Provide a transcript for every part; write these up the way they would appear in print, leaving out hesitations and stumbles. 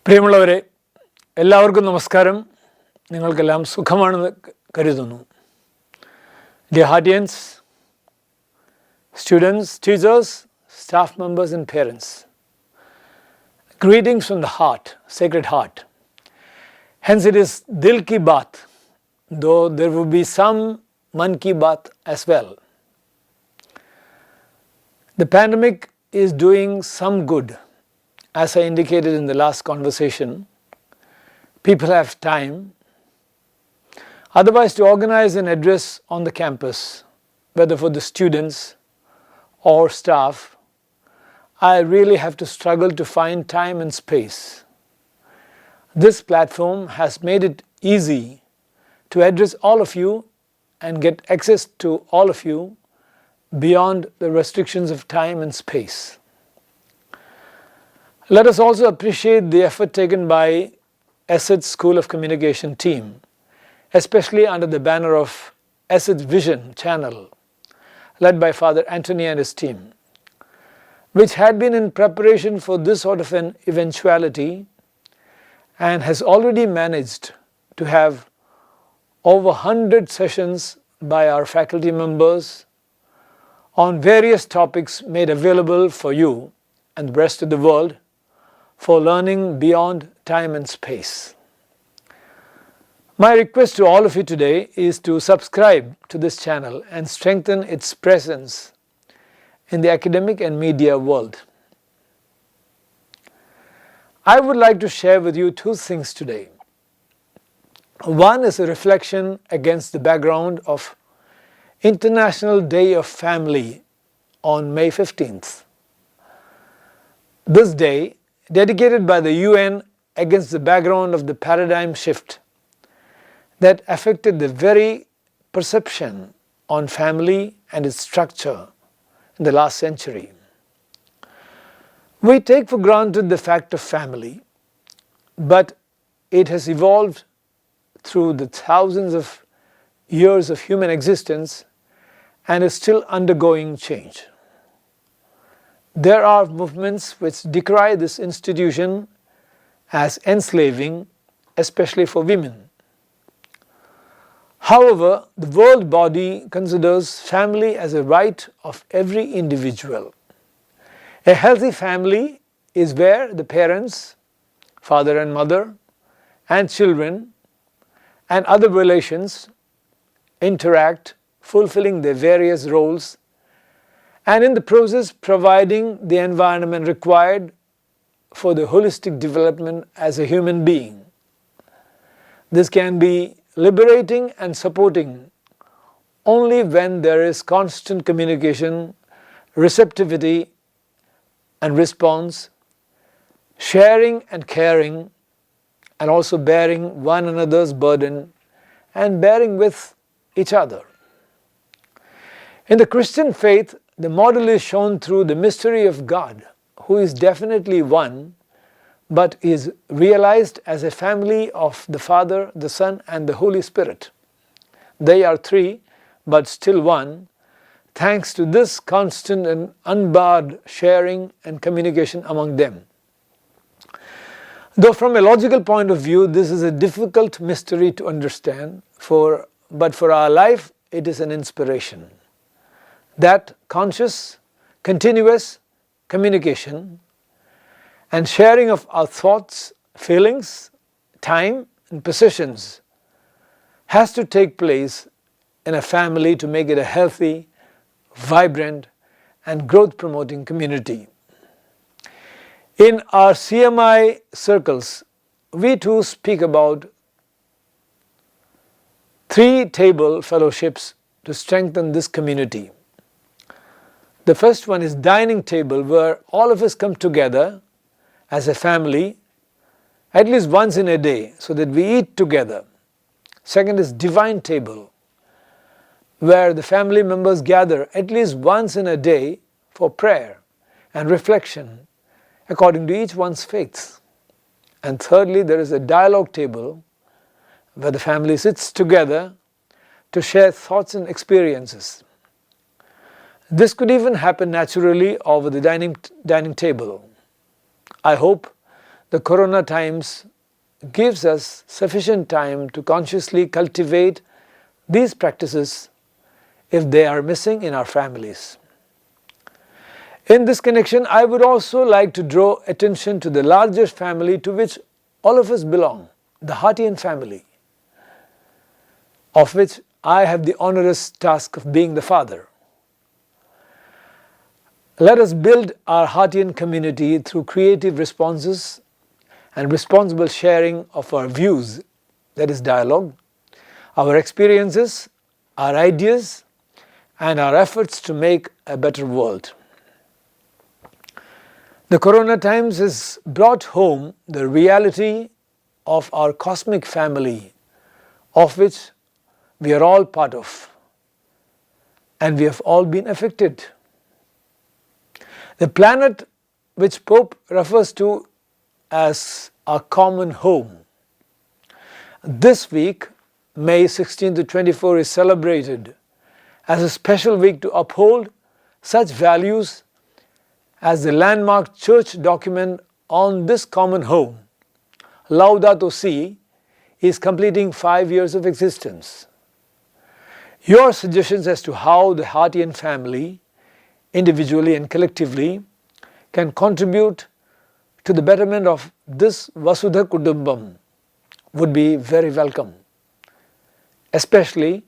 പ്രിയമുള്ളവരെ, എല്ലാവർക്കും നമസ്കാരം. നിങ്ങൾക്കെല്ലാം സുഖമാണെന്ന് കരുതുന്നു. Dear Heartians, students, teachers, staff members and parents, greetings from the heart, Sacred Heart. Hence it is Dil Ki Baat, though there will be some Man Ki Baat as well. The pandemic is doing some good. As I indicated in the last conversation, people have time. Otherwise, to organize an address on the campus, whether for the students or staff, I really have to struggle to find time and space. This platform has made it easy to address all of you and get access to all of you beyond the restrictions of time and space. Let us also appreciate the effort taken by Asset's School of Communication team, especially under the banner of Asset's Vision channel, led by Father Anthony and his team, which had been in preparation for this sort of an eventuality and has already managed to have over 100 sessions by our faculty members on various topics made available for you and the rest of the world for learning beyond time and space. My request to all of you today is to subscribe to this channel and strengthen its presence in the academic and media world. I would like to share with you two things today. One is a reflection against the background of International Day of Family on May 15th. This day, dedicated by the UN against the background of the paradigm shift that affected the very perception on family and its structure in the last century. We take for granted the fact of family, but it has evolved through the thousands of years of human existence and is still undergoing change. There are movements which decry this institution as enslaving, especially for women. However, the world body considers family as a right of every individual. A healthy family is where the parents, father and mother, and children and other relations interact, fulfilling their various roles, and in the process providing the environment required for the holistic development as a human being. This can be liberating and supporting only when there is constant communication, receptivity and response, sharing and caring, and also bearing one another's burden and bearing with each other. In the Christian faith, the model is shown through the mystery of God, who is definitely one, but is realized as a family of the Father, the Son, and the Holy Spirit. They are three, but still one, thanks to this constant and unbarred sharing and communication among them. Though from a logical point of view, this is a difficult mystery to understand, but for our life, it is an inspiration. That conscious, continuous communication and sharing of our thoughts, feelings, time and possessions has to take place in a family to make it a healthy, vibrant and growth-promoting community. In our CMI circles, we too speak about 3 table fellowships to strengthen this community. The first one is dining table, where all of us come together as a family at least once in a day so that we eat together. Second is divine table, where the family members gather at least once in a day for prayer and reflection according to each one's faith. And thirdly, there is a dialogue table where the family sits together to share thoughts and experiences. This could even happen naturally over the dining table. I hope the corona times gives us sufficient time to consciously cultivate these practices if they are missing in our families. In this connection, I would also like to draw attention to the largest family to which all of us belong, the Hartian family, of which I have the onerous task of being the father. Let us build our Hartian community through creative responses and responsible sharing of our views, that is dialogue, our experiences, our ideas, and our efforts to make a better world. The corona times has brought home the reality of our cosmic family, of which we are all part of, and we have all been affected. The planet which Pope refers to as our common home. This week, May 16 to 24, is celebrated as a special week to uphold such values as the landmark church document on this common home, Laudato Si, is completing 5 years of existence. Your suggestions as to how the Hartian family, individually and collectively, can contribute to the betterment of this Vasudha Kutumbam would be very welcome, especially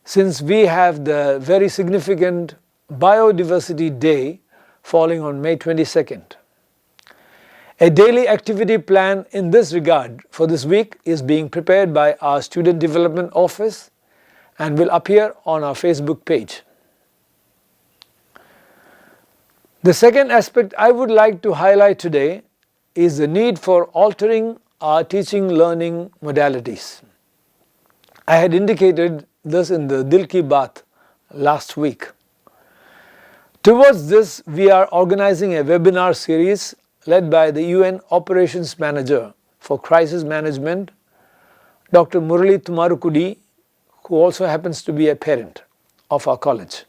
since we have the very significant Biodiversity Day falling on May 22nd. A daily activity plan in this regard for this week is being prepared by our Student Development Office and will appear on our Facebook page. The second aspect I would like to highlight today is the need for altering our teaching learning modalities. I had indicated this in the Dil Ki Baat last week. Towards this, we are organizing a webinar series led by the UN Operations Manager for Crisis Management, Dr. Murali Tumarukudi, who also happens to be a parent of our college.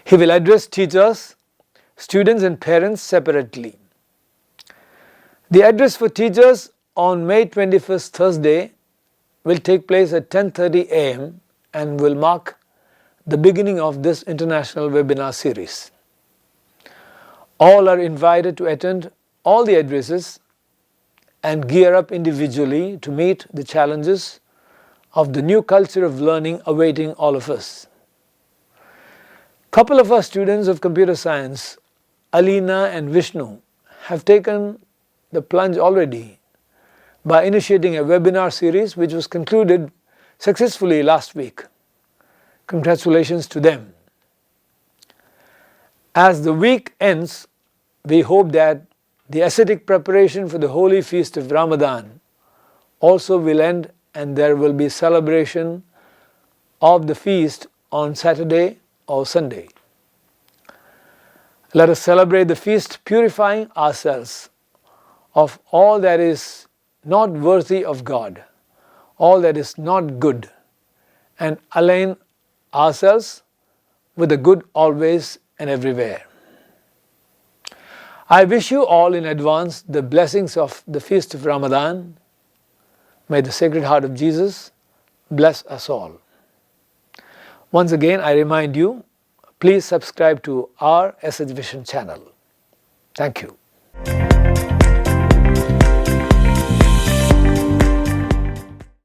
He will address teachers, students and parents separately. The address for teachers on May 21st, Thursday, will take place at 10:30 a.m. and will mark the beginning of this international webinar series. All are invited to attend all the addresses and gear up individually to meet the challenges of the new culture of learning awaiting all of us. Couple of our students of computer science, Alina and Vishnu, have taken the plunge already by initiating a webinar series which was concluded successfully last week. Congratulations to them. As the week ends, we hope that the ascetic preparation for the holy feast of Ramadan also will end and there will be celebration of the feast on Saturday or Sunday. Let us celebrate the feast purifying ourselves of all that is not worthy of God, all that is not good, and align ourselves with the good always and everywhere. I wish you all in advance the blessings of the feast of Ramadan. May the Sacred Heart of Jesus bless us all. Once again, I remind you, please subscribe to our SH Vision channel. Thank you.